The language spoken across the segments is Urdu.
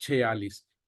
46,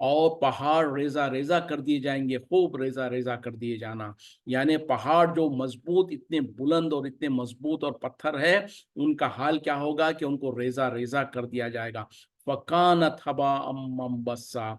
اور پہاڑ ریزہ ریزہ کر دیے جائیں گے، خوب ریزہ ریزہ کر دیے جانا، یعنی پہاڑ جو مضبوط، اتنے بلند اور اتنے مضبوط اور پتھر ہے، ان کا حال کیا ہوگا کہ ان کو ریزہ ریزہ کر دیا جائے گا۔ فَكَانَتْ هَبَاءً مَنبَثًّا،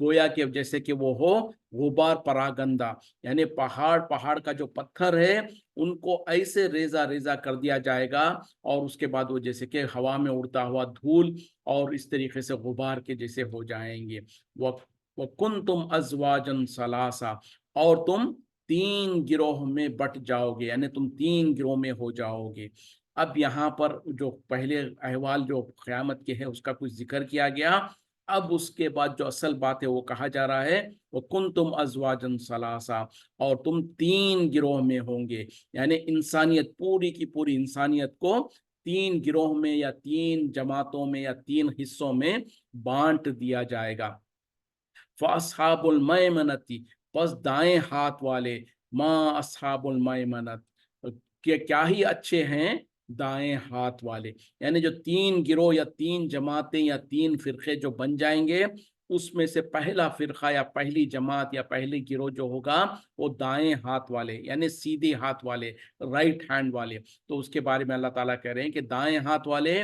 گویا کہ جیسے کہ وہ ہو غبار پراگندہ، یعنی پہاڑ کا جو پتھر ہے ان کو ایسے ریزہ ریزہ کر دیا جائے گا، اور اس کے بعد وہ جیسے کہ ہوا میں اڑتا ہوا دھول اور اس طریقے سے غبار کے جیسے ہو جائیں گے۔ وَكُنْتُمْ أَزْوَاجًا ثَلَاثًا، اور تم 3 گروہ میں بٹ جاؤ گے، یعنی تم 3 گروہ میں ہو جاؤ گے۔ اب یہاں پر جو پہلے احوال جو قیامت کے ہیں اس کا کچھ ذکر کیا گیا، اب اس کے بعد جو اصل بات ہے وہ کہا جا رہا ہے وَكُنْتُمْ أَزْوَاجًا ثَلَاثًا، اور تم 3 گروہ میں ہوں گے، یعنی انسانیت پوری کی پوری انسانیت کو 3 گروہ میں یا 3 جماعتوں میں یا 3 حصوں میں بانٹ دیا جائے گا۔ فَأَصْحَابُ الْمَيْمَنَةِ، پس دائیں ہاتھ والے، ما اصحاب المیمنت، کہ کیا ہی اچھے ہیں دائیں ہاتھ والے، یعنی جو 3 گروہ یا 3 جماعتیں یا 3 فرقے جو بن جائیں گے، اس میں سے پہلا فرقہ یا پہلی جماعت یا پہلی گروہ جو ہوگا وہ دائیں ہاتھ والے، یعنی سیدھے ہاتھ والے، رائٹ ہینڈ والے۔ تو اس کے بارے میں اللہ تعالیٰ کہہ رہے ہیں کہ دائیں ہاتھ والے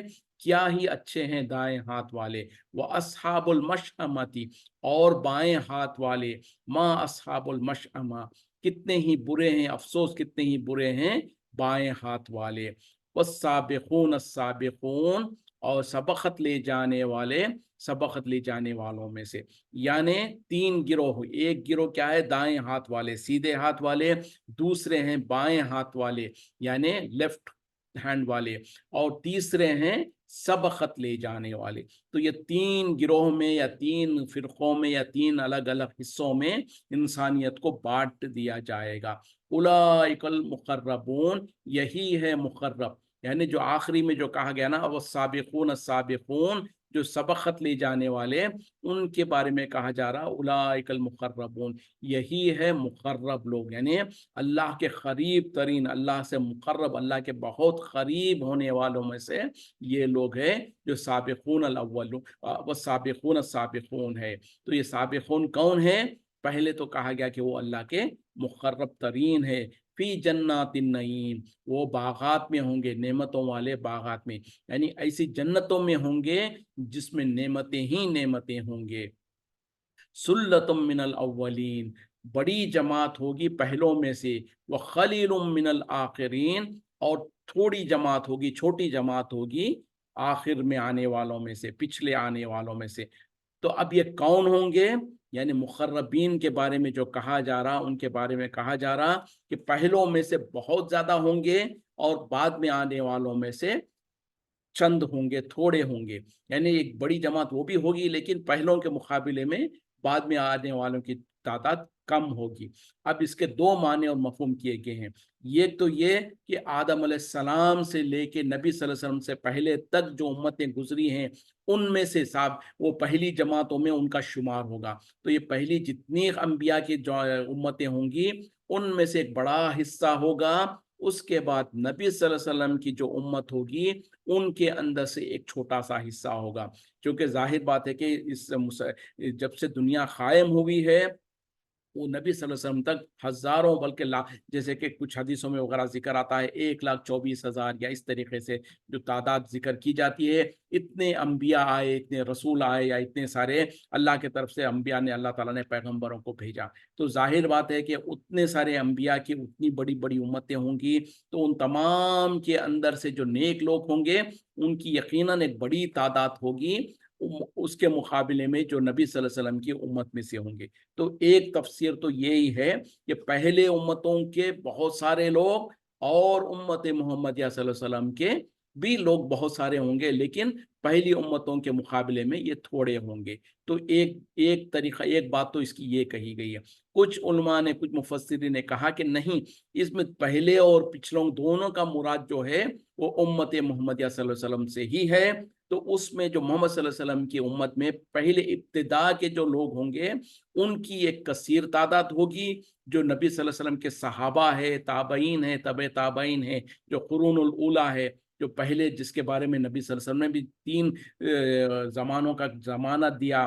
کیا ہی اچھے ہیں دائیں ہاتھ والے، وہ اصحاب المشأمتی، اور بائیں ہاتھ والے، ما اصحاب المشأمہ، کتنے ہی برے ہیں، افسوس کتنے ہی برے ہیں بائیں ہاتھ والے۔ والسابقون السابقون، اور سبقت لے جانے والے، سبقت لے جانے والوں میں سے، یعنی 3 گروہ، ایک گروہ کیا ہے دائیں ہاتھ والے سیدھے ہاتھ والے، دوسرے ہیں بائیں ہاتھ والے یعنی لیفٹ ہینڈ والے، اور تیسرے ہیں سبقت لے جانے والے۔ تو یہ 3 گروہ میں یا 3 فرقوں میں یا 3 الگ الگ حصوں میں انسانیت کو بانٹ دیا جائے گا۔ اولئک المقربون، یہی ہے مقرب، یعنی جو آخری میں جو کہا گیا نا وہ سابقون السابقون، جو سبقت لے جانے والے، ان کے بارے میں کہا جا رہا اولئک المقربون، یہی ہے مقرب لوگ، یعنی اللہ کے قریب ترین، اللہ سے مقرب، اللہ کے بہت قریب ہونے والوں میں سے یہ لوگ ہیں جو سابقون الاول و سابقون السابقون ہے۔ تو یہ سابقون کون ہے؟ پہلے تو کہا گیا کہ وہ اللہ کے مقرب ترین ہے، فی جنات النعیم، وہ باغات میں ہوں گے، نعمتوں والے باغات میں، یعنی ایسی جنتوں میں ہوں گے جس میں نعمتیں ہی نعمتیں ہوں گے۔ سلتم من الاولین، بڑی جماعت ہوگی پہلوں میں سے، وخلیل من الاخرین، اور تھوڑی جماعت ہوگی، چھوٹی جماعت ہوگی آخر میں آنے والوں میں سے، پچھلے آنے والوں میں سے۔ تو اب یہ کون ہوں گے؟ یعنی مقربین کے بارے میں جو کہا جا رہا، ان کے بارے میں کہا جا رہا کہ پہلوں میں سے بہت زیادہ ہوں گے، اور بعد میں آنے والوں میں سے چند ہوں گے، تھوڑے ہوں گے، یعنی ایک بڑی جماعت وہ بھی ہوگی لیکن پہلوں کے مقابلے میں بعد میں آنے والوں کی تعداد کم ہوگی۔ اب اس کے 2 معنی اور مفہوم کیے گئے ہیں۔ یہ تو یہ کہ آدم علیہ السلام سے لے کے نبی صلی اللہ علیہ وسلم سے پہلے تک جو امتیں گزری ہیں ان میں سے وہ پہلی جماعتوں میں ان کا شمار ہوگا۔ تو یہ پہلی جتنی انبیاء کی جو امتیں ہوں گی ان میں سے ایک بڑا حصہ ہوگا، اس کے بعد نبی صلی اللہ علیہ وسلم کی جو امت ہوگی ان کے اندر سے ایک چھوٹا سا حصہ ہوگا، کیونکہ ظاہر بات ہے کہ جب سے دنیا قائم ہوئی ہے وہ نبی صلی اللہ علیہ وسلم تک ہزاروں بلکہ لاکھ، جیسے کہ کچھ حدیثوں میں وغیرہ ذکر آتا ہے 1,24,000 یا اس طریقے سے جو تعداد ذکر کی جاتی ہے، اتنے انبیاء آئے، اتنے رسول آئے، یا اتنے سارے اللہ کی طرف سے انبیاء نے، اللہ تعالیٰ نے پیغمبروں کو بھیجا۔ تو ظاہر بات ہے کہ اتنے سارے انبیاء کی اتنی بڑی بڑی امتیں ہوں گی، تو ان تمام کے اندر سے جو نیک لوگ ہوں گے ان کی یقیناً ایک بڑی تعداد ہوگی اس کے مقابلے میں جو نبی صلی اللہ علیہ وسلم کی امت میں سے ہوں گے۔ تو ایک تفسیر تو یہی ہے کہ پہلے امتوں کے بہت سارے لوگ اور امت محمدیہ صلی اللہ علیہ وسلم کے بھی لوگ بہت سارے ہوں گے، لیکن پہلی امتوں کے مقابلے میں یہ تھوڑے ہوں گے۔ تو ایک طریقہ، ایک بات تو اس کی یہ کہی گئی ہے۔ کچھ علماء نے، کچھ مفسرین نے کہا کہ نہیں، اس میں پہلے اور پچھلوں دونوں کا مراد جو ہے وہ امت محمدیہ صلی اللہ علیہ وسلم سے ہی ہے۔ تو اس میں جو محمد صلی اللہ علیہ وسلم کی امت میں پہلے ابتدا کے جو لوگ ہوں گے ان کی ایک کثیر تعداد ہوگی، جو نبی صلی اللہ علیہ وسلم کے صحابہ ہے، تابعین ہے، تبع تابعین ہے، جو قرون الاولیٰ ہے، جو پہلے جس کے بارے میں نبی صلی اللہ علیہ وسلم نے بھی 3 زمانوں کا ضمانت دیا،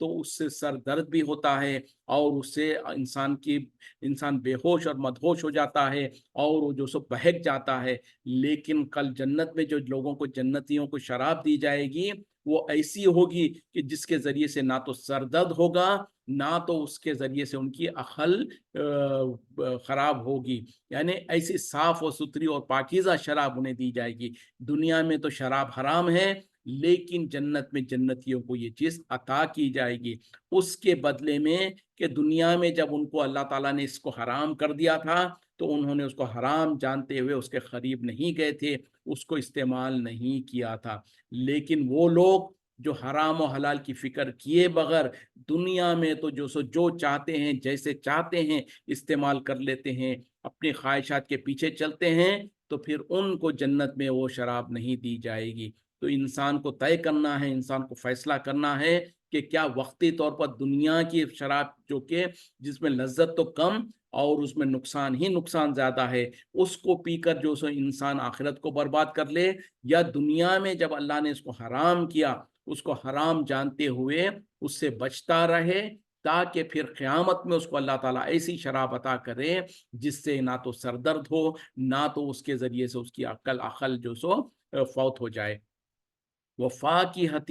تو اس سے سر درد بھی ہوتا ہے اور اس سے انسان بے ہوش اور مدہوش ہو جاتا ہے اور وہ جو سو بہک جاتا ہے۔ لیکن کل جنت میں جو لوگوں کو، جنتیوں کو شراب دی جائے گی وہ ایسی ہوگی کہ جس کے ذریعے سے نہ تو سر درد ہوگا، نہ تو اس کے ذریعے سے ان کی عقل خراب ہوگی۔ یعنی ایسی صاف و ستھری اور پاکیزہ شراب انہیں دی جائے گی۔ دنیا میں تو شراب حرام ہے، لیکن جنت میں جنتیوں کو یہ چیز عطا کی جائے گی اس کے بدلے میں کہ دنیا میں جب ان کو اللہ تعالیٰ نے اس کو حرام کر دیا تھا تو انہوں نے اس کو حرام جانتے ہوئے اس کے قریب نہیں گئے تھے، اس کو استعمال نہیں کیا تھا۔ لیکن وہ لوگ جو حرام و حلال کی فکر کیے بغیر دنیا میں تو جو چاہتے ہیں، جیسے چاہتے ہیں استعمال کر لیتے ہیں، اپنی خواہشات کے پیچھے چلتے ہیں، تو پھر ان کو جنت میں وہ شراب نہیں دی جائے گی۔ تو انسان کو طے کرنا ہے، انسان کو فیصلہ کرنا ہے کہ کیا وقتی طور پر دنیا کی شراب جو کہ جس میں لذت تو کم اور اس میں نقصان ہی نقصان زیادہ ہے، اس کو پی کر جو سو انسان آخرت کو برباد کر لے، یا دنیا میں جب اللہ نے اس کو حرام کیا اس کو حرام جانتے ہوئے اس سے بچتا رہے، تاکہ پھر قیامت میں اس کو اللہ تعالیٰ ایسی شراب عطا کرے جس سے نہ تو سر درد ہو، نہ تو اس کے ذریعے سے اس کی عقل جو سو فوت ہو جائے۔ وفاکہۃ،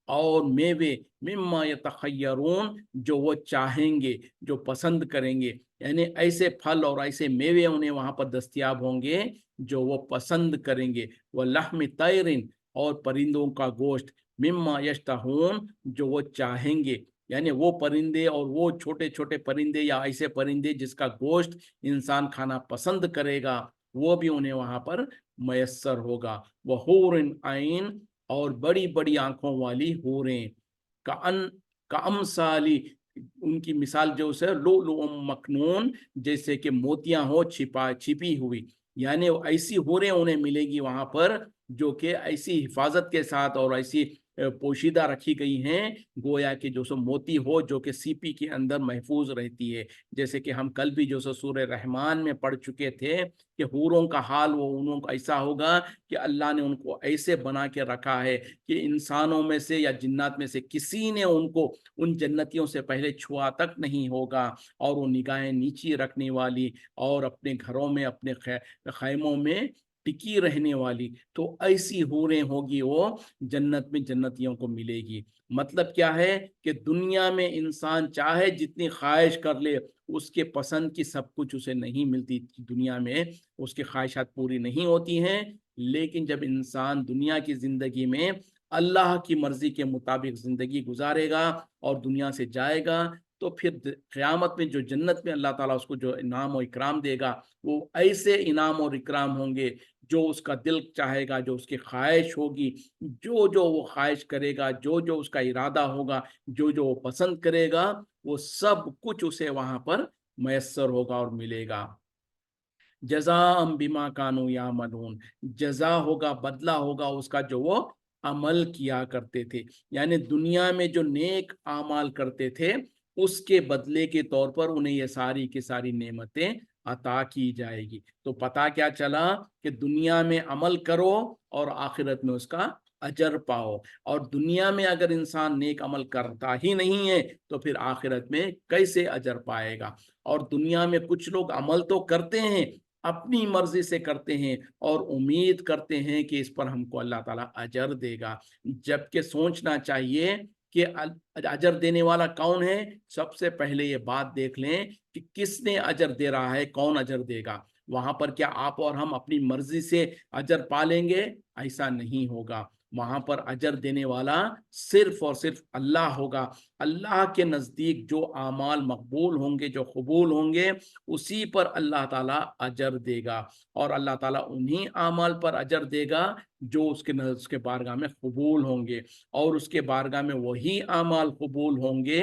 اور میوے، مما یتخیرون، جو وہ چاہیں گے، جو پسند کریں گے، یعنی ایسے پھل اور ایسے میوے انہیں وہاں پر دستیاب ہوں گے جو وہ پسند کریں گے۔ ولحم طیر، اور پرندوں کا گوشت، مما یشتہون، جو وہ چاہیں گے، یعنی وہ پرندے اور وہ چھوٹے چھوٹے پرندے یا ایسے پرندے جس کا گوشت انسان کھانا پسند کرے گا وہ بھی انہیں وہاں پر میسر ہوگا۔ وحور عین، اور بڑی بڑی آنکھوں والی حوریں، کامثالی، ان کی مثال جو ہے لؤلؤ مکنون، جیسے کہ موتیاں ہو چھپی ہوئی، یعنی ایسی حوریں انہیں ملے گی وہاں پر جو کہ ایسی حفاظت کے ساتھ اور ایسی پوشیدہ رکھی گئی ہیں گویا کہ جو سو موتی ہو جو کہ سیپی کے اندر محفوظ رہتی ہے۔ جیسے کہ ہم کل بھی جو سو سورہ رحمان میں پڑھ چکے تھے کہ حوروں کا حال وہ انہوں کا ایسا ہوگا کہ اللہ نے ان کو ایسے بنا کے رکھا ہے کہ انسانوں میں سے یا جنات میں سے کسی نے ان کو ان جنتیوں سے پہلے چھوا تک نہیں ہوگا، اور وہ نگاہیں نیچی رکھنے والی اور اپنے گھروں میں اپنے خیموں میں ٹکی رہنے والی، تو ایسی حوریں ہوگی وہ جنت میں جنتیوں کو ملے گی۔ مطلب کیا ہے کہ دنیا میں انسان چاہے جتنی خواہش کر لے اس کے پسند کی سب کچھ اسے نہیں ملتی، دنیا میں اس کی خواہشات پوری نہیں ہوتی ہیں، لیکن جب انسان دنیا کی زندگی میں اللہ کی مرضی کے مطابق زندگی گزارے گا اور دنیا سے جائے گا تو پھر قیامت میں جو جنت میں اللہ تعالیٰ اس کو جو انعام و اکرام دے گا وہ ایسے انعام اور اکرام ہوں گے جو اس کا دل چاہے گا، جو اس کی خواہش ہوگی، جو وہ خواہش کرے گا، جو اس کا ارادہ ہوگا، جو وہ پسند کرے گا، وہ سب کچھ اسے وہاں پر میسر ہوگا اور ملے گا۔ جزاء بما کانوا یعملون، جزا ہوگا، بدلہ ہوگا اس کا جو وہ عمل کیا کرتے تھے، یعنی دنیا میں جو نیک اعمال کرتے تھے اس کے بدلے کے طور پر انہیں یہ ساری کی ساری نعمتیں عطا کی جائے گی۔ تو پتہ کیا چلا کہ دنیا میں عمل کرو اور آخرت میں اس کا اجر پاؤ، اور دنیا میں اگر انسان نیک عمل کرتا ہی نہیں ہے تو پھر آخرت میں کیسے اجر پائے گا؟ اور دنیا میں کچھ لوگ عمل تو کرتے ہیں، اپنی مرضی سے کرتے ہیں اور امید کرتے ہیں کہ اس پر ہم کو اللہ تعالیٰ اجر دے گا، جبکہ سوچنا چاہیے کہ اجر دینے والا کون ہے۔ سب سے پہلے یہ بات دیکھ لیں کہ کس نے اجر دے رہا ہے، کون اجر دے گا۔ وہاں پر کیا آپ اور ہم اپنی مرضی سے اجر پالیں گے؟ ایسا نہیں ہوگا۔ وہاں پر اجر دینے والا صرف اور صرف اللہ ہوگا۔ اللہ کے نزدیک جو اعمال مقبول ہوں گے، جو قبول ہوں گے، اسی پر اللہ تعالیٰ اجر دے گا، اور اللہ تعالیٰ انہی اعمال پر اجر دے گا جو اس کے بارگاہ میں قبول ہوں گے، اور اس کے بارگاہ میں وہی اعمال قبول ہوں گے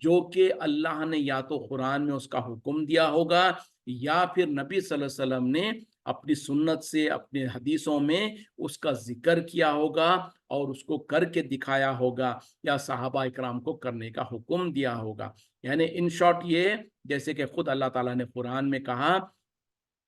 جو کہ اللہ نے یا تو قرآن میں اس کا حکم دیا ہوگا یا پھر نبی صلی اللہ علیہ وسلم نے اپنی سنت سے اپنے حدیثوں میں اس کا ذکر کیا ہوگا اور اس کو کر کے دکھایا ہوگا، یا صحابہ اکرام کو کرنے کا حکم دیا ہوگا۔ یعنی ان شارٹ یہ، جیسے کہ خود اللہ تعالیٰ نے قرآن میں کہا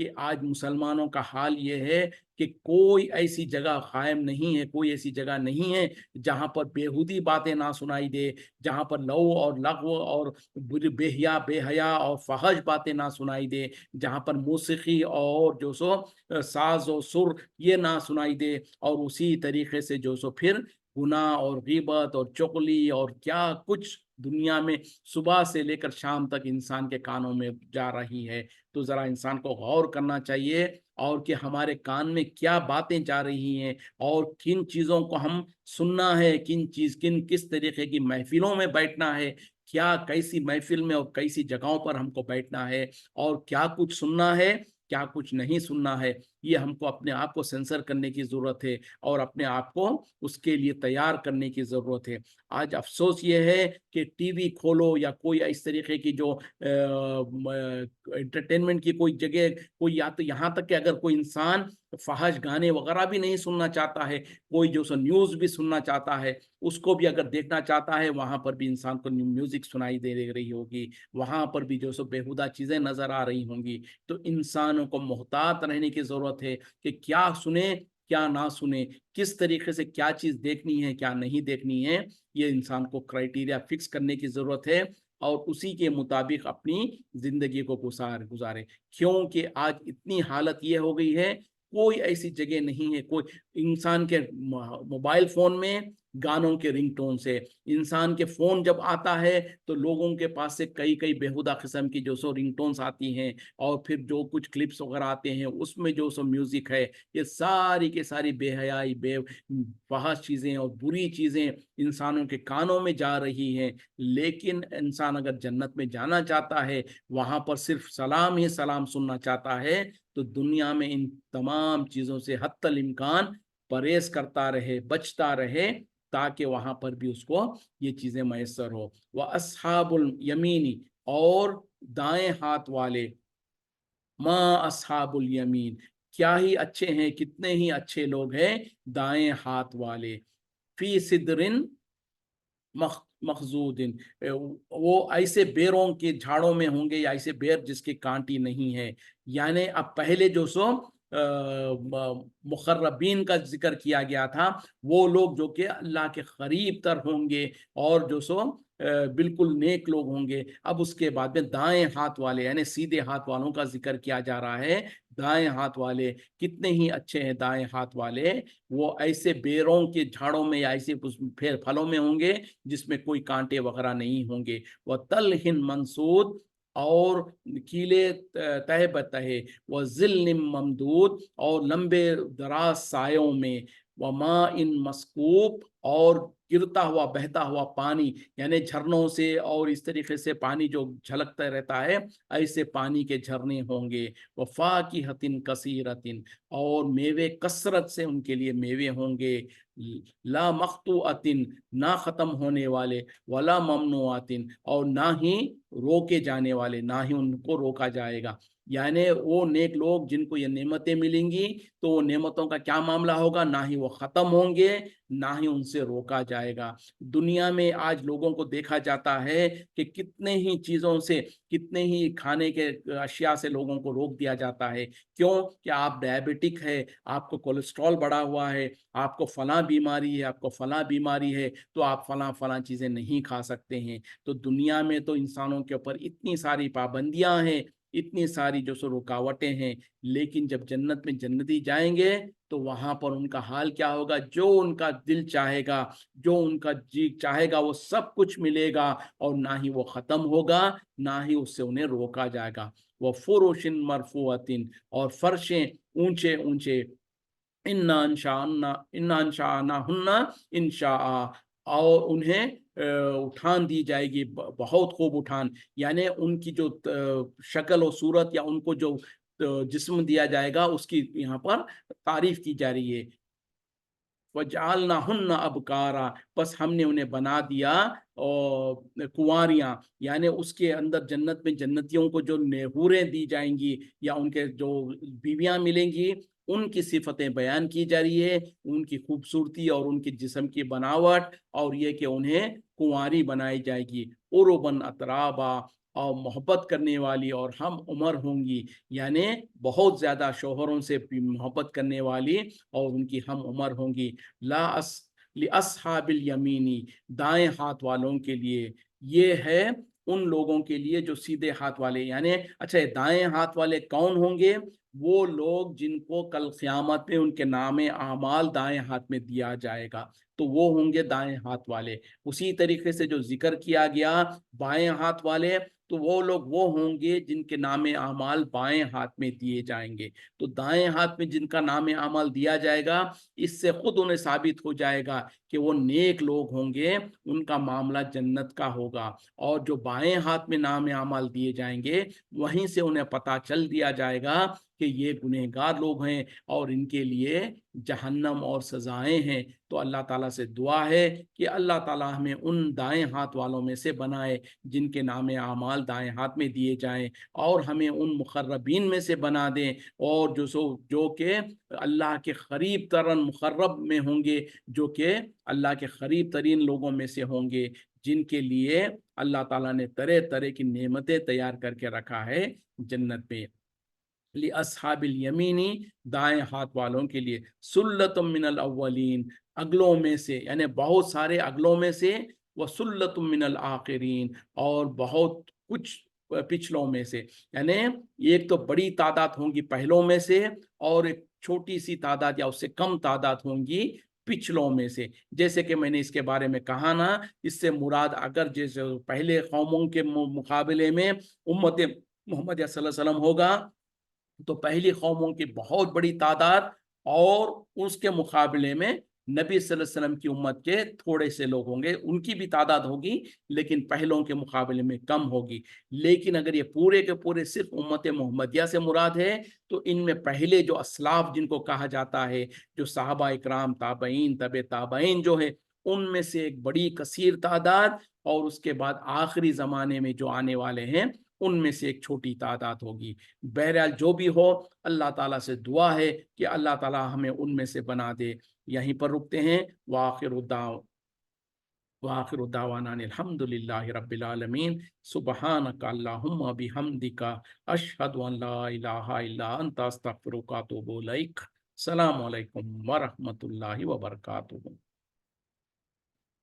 کہ آج مسلمانوں کا حال یہ ہے کہ کوئی ایسی جگہ قائم نہیں ہے، کوئی ایسی جگہ نہیں ہے جہاں پر بیہودی باتیں نہ سنائی دے، جہاں پر لو اور لغو اور بے حیا اور فحش باتیں نہ سنائی دے، جہاں پر موسیقی اور جو سو ساز و سر یہ نہ سنائی دے، اور اسی طریقے سے جو سو پھر گناہ اور غیبت اور چغلی اور کیا کچھ دنیا میں صبح سے لے کر شام تک انسان کے کانوں میں جا رہی ہے۔ تو ذرا انسان کو غور کرنا چاہیے اور کہ ہمارے کان میں کیا باتیں جا رہی ہیں اور کن چیزوں کو ہم سننا ہے، کس طریقے کی محفلوں میں بیٹھنا ہے، کیا کیسی محفل میں اور کیسی جگہوں پر ہم کو بیٹھنا ہے، اور کیا کچھ سننا ہے، کیا کچھ نہیں سننا ہے۔ یہ ہم کو اپنے آپ کو سینسر کرنے کی ضرورت ہے اور اپنے آپ کو اس کے لیے تیار کرنے کی ضرورت ہے۔ آج افسوس یہ ہے کہ ٹی وی کھولو یا کوئی اس طریقے کی جو انٹرٹینمنٹ کی کوئی جگہ، کوئی یا تو یہاں تک کہ اگر کوئی انسان فحش گانے وغیرہ بھی نہیں سننا چاہتا ہے، کوئی جو سو نیوز بھی سننا چاہتا ہے، اس کو بھی اگر دیکھنا چاہتا ہے، وہاں پر بھی انسان کو میوزک سنائی دے رہی ہوگی، وہاں پر بھی جو سو بےہودہ چیزیں نظر آ رہی ہوں گی۔ تو انسانوں کو محتاط رہنے کی ضرورت ہے کہ کیا سنیں کیا نہ سنیں، کس طریقے سے کیا چیز دیکھنی ہے کیا نہیں دیکھنی ہے۔ یہ انسان کو کرائٹیریا فکس کرنے کی ضرورت ہے اور اسی کے مطابق اپنی زندگی کو گزارے، کیونکہ آج اتنی حالت یہ ہو گئی ہے، کوئی ایسی جگہ نہیں ہے، کوئی انسان کے موبائل فون میں گانوں کے رنگ ٹون سے، انسان کے فون جب آتا ہے تو لوگوں کے پاس سے کئی بےہودہ قسم کی جو سو رنگ ٹونز آتی ہیں، اور پھر جو کچھ کلپس وغیرہ آتے ہیں اس میں جو سو میوزک ہے، یہ ساری کے ساری بے حیائی، فحش چیزیں اور بری چیزیں انسانوں کے کانوں میں جا رہی ہیں۔ لیکن انسان اگر جنت میں جانا چاہتا ہے، وہاں پر صرف سلام ہی سلام سننا چاہتا ہے، تو دنیا میں ان تمام چیزوں سے حتی الامکان پرہیز کرتا رہے، بچتا رہے، تاکہ وہاں پر بھی اس کو یہ چیزیں میسر ہو۔ وَأَصْحَابُ الْيَمِينِ، اور دائیں ہاتھ والے، ما اصحاب الیمین، کیا ہی اچھے ہیں، کتنے ہی اچھے لوگ ہیں دائیں ہاتھ والے، فی صدر مخضود، وہ ایسے بیروں کے جھاڑوں میں ہوں گے، یا ایسے بیر جس کی کانٹی نہیں ہے۔ یعنی اب پہلے جو سو مقربین کا ذکر کیا گیا تھا، وہ لوگ جو کہ اللہ کے قریب تر ہوں گے اور جو سو بالکل نیک لوگ ہوں گے۔ اب اس کے بعد میں دائیں ہاتھ والے یعنی سیدھے ہاتھ والوں کا ذکر کیا جا رہا ہے۔ دائیں ہاتھ والے کتنے ہی اچھے ہیں، دائیں ہاتھ والے وہ ایسے بیروں کے جھاڑوں میں یا ایسے پھلوں میں ہوں گے جس میں کوئی کانٹے وغیرہ نہیں ہوں گے۔ وہ تلہن منصود، اور کیلے تہہ بتہے، وہ ظل ممدود، اور لمبے دراز سایوں میں، وماء مسکوب، اور گرتا ہوا بہتا ہوا پانی، یعنی جھرنوں سے اور اس طریقے سے پانی جو جھلکتا رہتا ہے، ایسے پانی کے جھرنے ہوں گے۔ وفاکہۃ کثیرۃ، اور میوے کثرت سے ان کے لیے میوے ہوں گے۔ لا مقطوعۃ، نہ ختم ہونے والے، ولا ممنوعۃ، اور نہ ہی روکے جانے والے، نہ ہی ان کو روکا جائے گا۔ یعنی وہ نیک لوگ جن کو یہ نعمتیں ملیں گی تو وہ نعمتوں کا کیا معاملہ ہوگا، نہ ہی وہ ختم ہوں گے، نہ ہی ان سے روکا جائے گا۔ دنیا میں آج لوگوں کو دیکھا جاتا ہے کہ کتنے ہی چیزوں سے، کتنے ہی کھانے کے اشیاء سے لوگوں کو روک دیا جاتا ہے۔ کیوں کہ آپ ڈائبٹک ہے، آپ کو کولیسٹرول بڑھا ہوا ہے، آپ کو فلاں بیماری ہے، آپ کو فلاں بیماری ہے، تو آپ فلاں چیزیں نہیں کھا سکتے ہیں۔ تو دنیا میں تو انسانوں کے اوپر اتنی ساری پابندیاں ہیں، اتنی ساری جو سو رکاوٹیں ہیں، لیکن جب جنت میں جنتی جائیں گے تو وہاں پر ان کا حال کیا ہوگا، جو ان کا دل چاہے گا، جو ان کا جی چاہے گا، وہ سب کچھ ملے گا، اور نہ ہی وہ ختم ہوگا، نہ ہی اس سے انہیں روکا جائے گا۔ وہ فرش مرفوعۃ، اور فرشیں اونچے اونچے، انا انشأناہن انشاء، اور انہیں اٹھان دی جائے گی بہت خوب اٹھان، یعنی ان کی جو شکل و صورت یا ان کو جو جسم دیا جائے گا اس کی یہاں پر تعریف کی جا رہی ہے۔ وَجَعَلْنَاهُنَّ أَبْكَارًا، بس ہم نے انہیں بنا دیا کنواریاں، یعنی اس کے اندر جنت میں جنتیوں کو جو حوریں دی جائیں گی یا ان کے جو بیویاں ملیں گی، ان کی صفتیں بیان کی جا رہی ہے، ان کی خوبصورتی اور ان کی جسم کی بناوٹ، اور یہ کہ انہیں کنواری بنائی جائے گی۔ عُرُبًا أَتْرَابًا، اور محبت کرنے والی اور ہم عمر ہوں گی، یعنی بہت زیادہ شوہروں سے محبت کرنے والی اور ان کی ہم عمر ہوں گی۔ لا اس لاصحاب الیمینی، دائیں ہاتھ والوں کے لیے، یہ ہے ان لوگوں کے لیے جو سیدھے ہاتھ والے، یعنی اچھا دائیں ہاتھ والے کون ہوں گے؟ وہ لوگ جن کو کل قیامت میں ان کے نام اعمال دائیں ہاتھ میں دیا جائے گا، تو وہ ہوں گے دائیں ہاتھ والے۔ اسی طریقے سے جو ذکر کیا گیا بائیں ہاتھ والے، تو وہ لوگ وہ ہوں گے جن کے نام اعمال بائیں ہاتھ میں دیے جائیں گے۔ تو دائیں ہاتھ میں جن کا نام اعمال دیا جائے گا، اس سے خود انہیں ثابت ہو جائے گا کہ وہ نیک لوگ ہوں گے، ان کا معاملہ جنت کا ہوگا۔ اور جو بائیں ہاتھ میں نام اعمال دیے جائیں گے، وہیں سے انہیں پتہ چل دیا جائے گا کہ یہ گنہگار لوگ ہیں اور ان کے لیے جہنم اور سزائیں ہیں۔ تو اللہ تعالیٰ سے دعا ہے کہ اللہ تعالیٰ ہمیں ان دائیں ہاتھ والوں میں سے بنائے جن کے نام اعمال دائیں ہاتھ میں دیے جائیں، اور ہمیں ان مقربین میں سے بنا دیں، اور جو کہ اللہ کے قریب ترین مقرب میں ہوں گے، جو کہ اللہ کے قریب ترین لوگوں میں سے ہوں گے، جن کے لیے اللہ تعالیٰ نے طرح طرح کی نعمتیں تیار کر کے رکھا ہے جنت میں۔ لاصحاب الیمینی، دائیں ہاتھ والوں کے لیے، سلۃ من الاولین، اگلوں میں سے، یعنی بہت سارے اگلوں میں سے، وسلۃ من الآخرین، اور بہت کچھ پچھلوں میں سے، یعنی ایک تو بڑی تعداد ہوں گی پہلوں میں سے، اور ایک چھوٹی سی تعداد یا اس سے کم تعداد ہوں گی پچھلوں میں سے۔ جیسے کہ میں نے اس کے بارے میں کہا نا، اس سے مراد اگر جیسے پہلے قوموں کے مقابلے میں امت محمد صلی اللہ علیہ وسلم ہوگا، تو پہلی قوموں کی بہت بڑی تعداد، اور اس کے مقابلے میں نبی صلی اللہ علیہ وسلم کی امت کے تھوڑے سے لوگ ہوں گے، ان کی بھی تعداد ہوگی لیکن پہلوں کے مقابلے میں کم ہوگی۔ لیکن اگر یہ پورے کے پورے صرف امت محمدیہ سے مراد ہے، تو ان میں پہلے جو اسلاف جن کو کہا جاتا ہے، جو صحابہ اکرام، تابعین، تبع تابعین جو ہے، ان میں سے ایک بڑی کثیر تعداد، اور اس کے بعد آخری زمانے میں جو آنے والے ہیں ان میں سے ایک چھوٹی تعداد ہوگی۔ بہرحال جو بھی ہو، اللہ تعالیٰ سے دعا ہے کہ اللہ تعالیٰ ہمیں ان میں سے بنا دے۔ یہیں پر رکتے ہیں۔ وآخر دعوانا الحمد للہ رب العالمین۔ سبحانک اللہم بحمدک، اشہد ان لا الہ الا انت، استغفرک واتوب الیک۔ السلام علیکم ورحمۃ اللہ وبرکاتہ۔